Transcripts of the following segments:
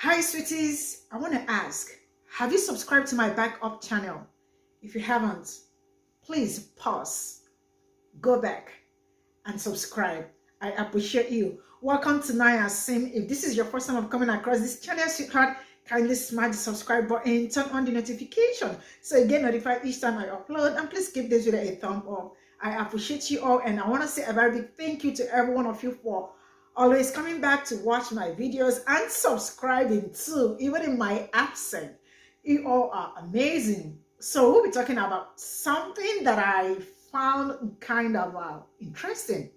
Hi sweeties, I want to ask, have you subscribed to my backup channel? If you haven't, please pause, go back and subscribe. I appreciate you. Welcome to Naya Sim. If this is your first time of coming across this channel, sweetheart, kindly smash the subscribe button, turn on the notification so you get notified each time I upload, and please give this video a thumb up. I appreciate you all, and I want to say a very big thank you to every one of you for always coming back to watch my videos and subscribing too, even in my absence. You all are amazing. So we'll be talking about something that I found kind of interesting,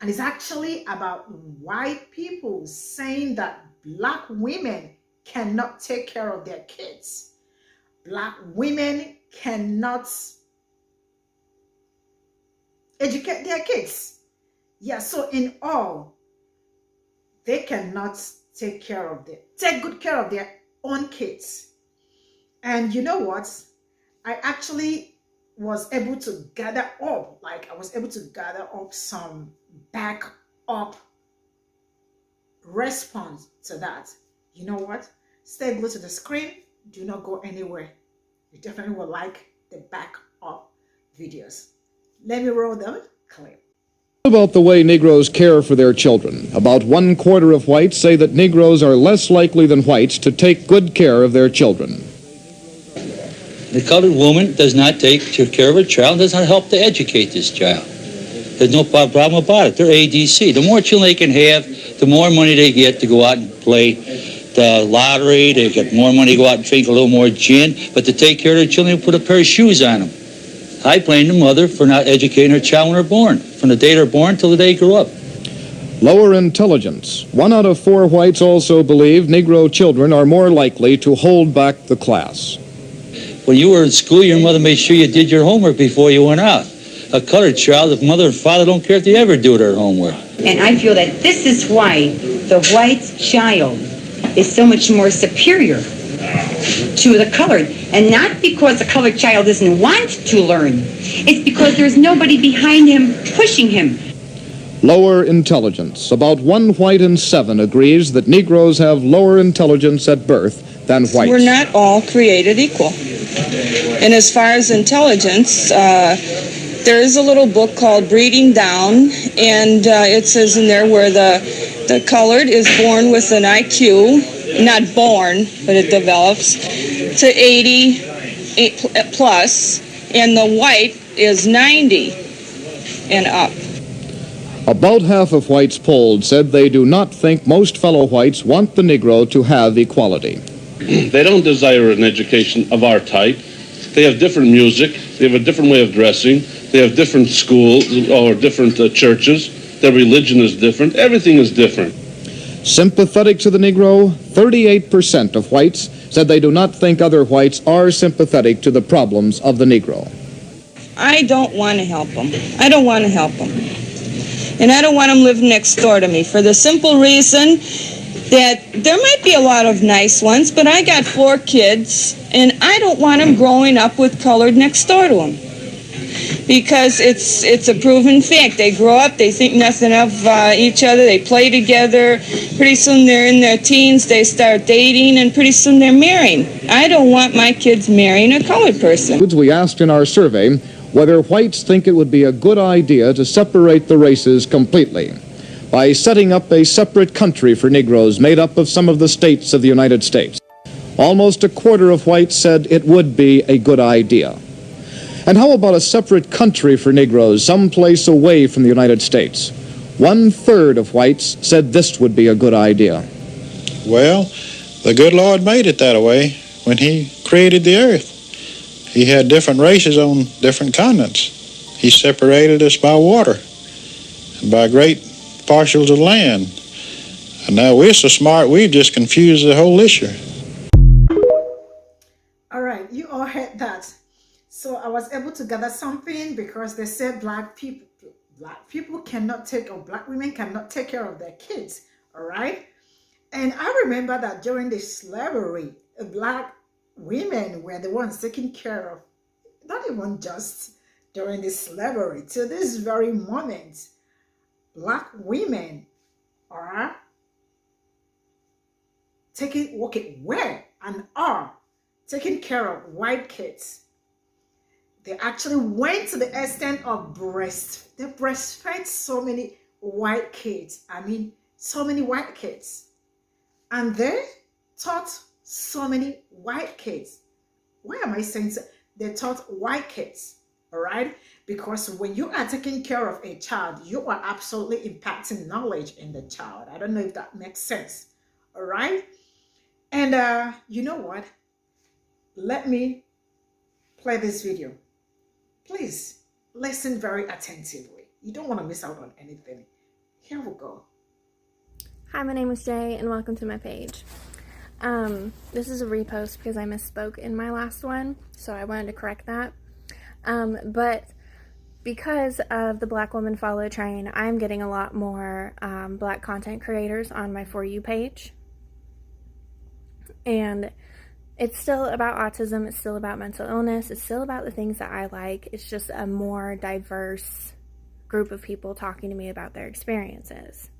and it's actually about white people saying that Black women cannot take care of their kids. Black women cannot educate their kids. Yeah, so in all, they cannot take good care of their own kids. And you know what? I actually was able to gather up, some backup response to that. You know what? Stay glued to the screen. Do not go anywhere. You definitely will like the backup videos. Let me roll the clip. About the way Negroes care for their children. About 1/4 of whites say that Negroes are less likely than whites to take good care of their children. The colored woman does not take care of her child, does not help to educate this child. There's no problem about it. They're ADC. The more children they can have, the more money they get to go out and play the lottery. They get more money to go out and drink a little more gin. But to take care of their children, they put a pair of shoes on them. I blame the mother for not educating her child when they're born, from the day they're born till the day they grow up. Lower intelligence. 1 out of 4 whites also believe Negro children are more likely to hold back the class. When you were in school, your mother made sure you did your homework before you went out. A colored child, if mother and father don't care if they ever do their homework. And I feel that this is why the white child is so much more superior to the colored. And not because the colored child doesn't want to learn. It's because there's nobody behind him pushing him. Lower intelligence. About 1 white in 7 agrees that Negroes have lower intelligence at birth than whites. We're not all created equal. And as far as intelligence, there is a little book called Breeding Down, and it says in there where the colored is born with an IQ, not born, but it develops, to 80 plus, and the white is 90 and up. About half of whites polled said they do not think most fellow whites want the Negro to have equality. They don't desire an education of our type. They have different music. They have a different way of dressing. They have different schools or different churches. Their religion is different. Everything is different. Sympathetic to the Negro, 38% of whites said they do not think other whites are sympathetic to the problems of the Negro. I don't want to help them. I don't want to help them. And I don't want them living next door to me for the simple reason that there might be a lot of nice ones, but I got 4 kids, and I don't want them growing up with colored next door to them. Because it's a proven fact. They grow up, they think nothing of each other, they play together, pretty soon they're in their teens, they start dating, and pretty soon they're marrying. I don't want my kids marrying a colored person. We asked in our survey whether whites think it would be a good idea to separate the races completely by setting up a separate country for Negroes made up of some of the states of the United States. Almost 1/4 of whites said it would be a good idea. And how about a separate country for Negroes someplace away from the United States? 1/3 of whites said this would be a good idea. Well, the good Lord made it that way when he created the earth. He had different races on different continents. He separated us by water, by great parcels of land. And now we're so smart, we've just confused the whole issue. All right, you all heard that. So I was able to gather something because they said black people cannot take, or Black women cannot take care of their kids. All right. And I remember that during the slavery, Black women were the ones taking care of, not even just during the slavery, till this very moment, Black women are were and are taking care of white kids. They actually went to the extent of they breastfed so many white kids. I mean, so many white kids. And they taught so many white kids. Why am I saying so? They taught white kids, all right? Because when you are taking care of a child, you are absolutely impacting knowledge in the child. I don't know if that makes sense, all right? And you know what? Let me play this video. Please listen very attentively. You don't want to miss out on anything. Here we go. Hi, my name is Jay, and welcome to my page. This is a repost because I misspoke in my last one, so I wanted to correct that. But because of the Black Woman Follow train, I'm getting a lot more Black content creators on my For You page. And it's still about autism, it's still about mental illness, it's still about the things that I like. It's just a more diverse group of people talking to me about their experiences.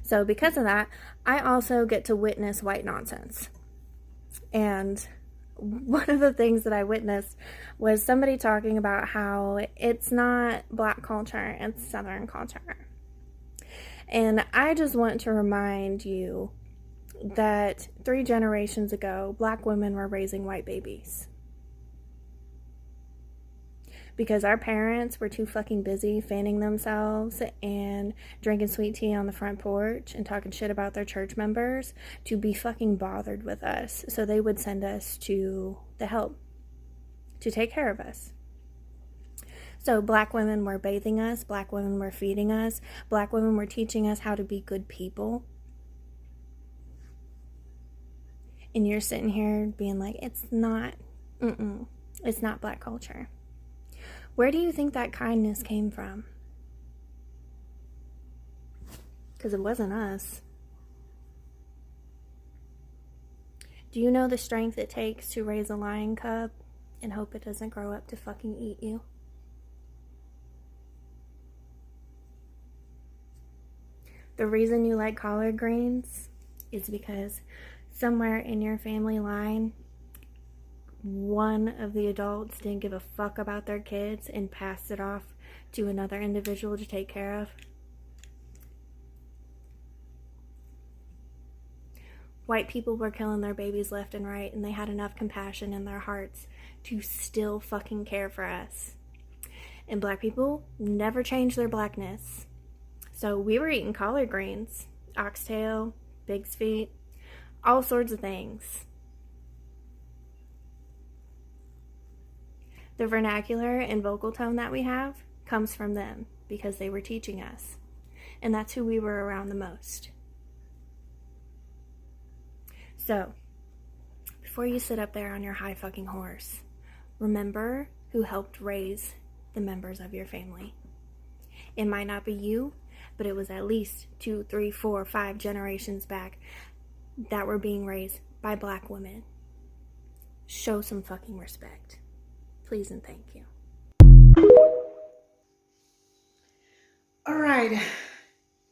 So because of that, I also get to witness white nonsense. And one of the things that I witnessed was somebody talking about how it's not Black culture, it's Southern culture. And I just want to remind you that 3 generations ago, Black women were raising white babies. Because our parents were too fucking busy fanning themselves and drinking sweet tea on the front porch and talking shit about their church members to be fucking bothered with us. So they would send us to the help to take care of us. So Black women were bathing us, Black women were feeding us, Black women were teaching us how to be good people. And you're sitting here being like, it's not Black culture. Where do you think that kindness came from? Because it wasn't us. Do you know the strength it takes to raise a lion cub and hope it doesn't grow up to fucking eat you? The reason you like collard greens is because somewhere in your family line, one of the adults didn't give a fuck about their kids and passed it off to another individual to take care of. White people were killing their babies left and right, and they had enough compassion in their hearts to still fucking care for us. And Black people never changed their blackness. So we were eating collard greens, oxtail, pig's feet, all sorts of things. The vernacular and vocal tone that we have comes from them because they were teaching us. And that's who we were around the most. So, before you sit up there on your high fucking horse, remember who helped raise the members of your family. It might not be you, but it was at least 2, 3, 4, 5 generations back that were being raised by Black women. Show some fucking respect. Please and thank you. All right.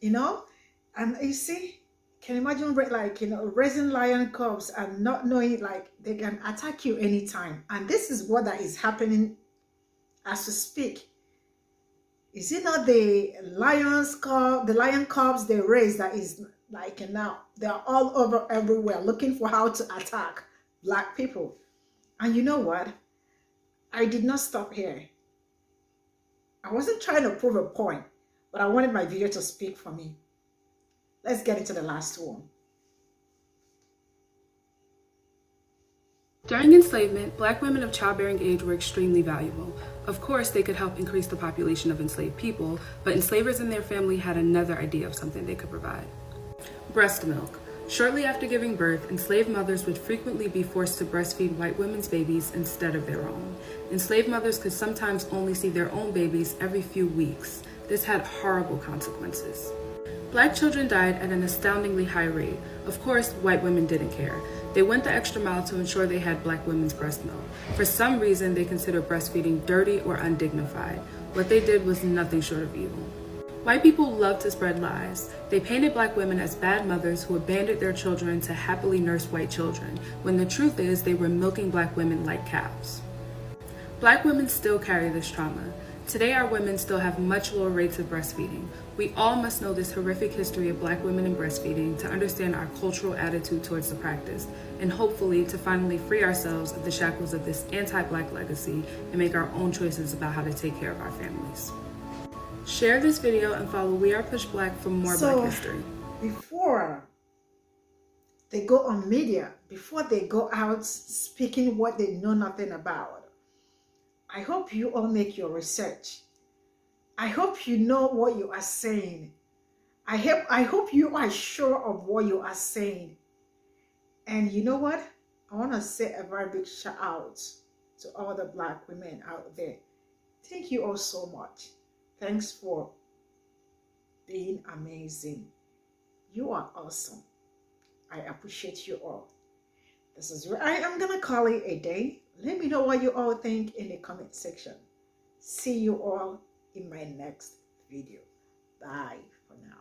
And you see, can you imagine raising lion cubs and not knowing they can attack you anytime? And this is what that is happening as we speak. Is it not the lion cubs they raise that is now they're all over everywhere looking for how to attack Black people? And you know what? I did not stop here. I wasn't trying to prove a point, but I wanted my video to speak for me. Let's get into the last one. During enslavement, Black women of childbearing age were extremely valuable. Of course, they could help increase the population of enslaved people, but enslavers and their family had another idea of something they could provide. Breast milk. Shortly after giving birth, enslaved mothers would frequently be forced to breastfeed white women's babies instead of their own. Enslaved mothers could sometimes only see their own babies every few weeks. This had horrible consequences. Black children died at an astoundingly high rate. Of course, white women didn't care. They went the extra mile to ensure they had Black women's breast milk. For some reason, they considered breastfeeding dirty or undignified. What they did was nothing short of evil. White people love to spread lies. They painted black women as bad mothers who abandoned their children to happily nurse white children, when the truth is they were milking black women like cows. Black women still carry this trauma. Today, our women still have much lower rates of breastfeeding. We all must know this horrific history of black women and breastfeeding to understand our cultural attitude towards the practice, and hopefully to finally free ourselves of the shackles of this anti-black legacy and make our own choices about how to take care of our families. Share this video and follow We Are Push Black for more Black history. Before they go on media, before they go out speaking what they know nothing about, I hope you all make your research. I hope you know what you are saying. I hope you are sure of what you are saying. And you know what? I want to say a very big shout out to all the black women out there. Thank you all so much. Thanks for being amazing. You are awesome. I appreciate you all. This is where I am going to call it a day. Let me know what you all think in the comment section. See you all in my next video. Bye for now.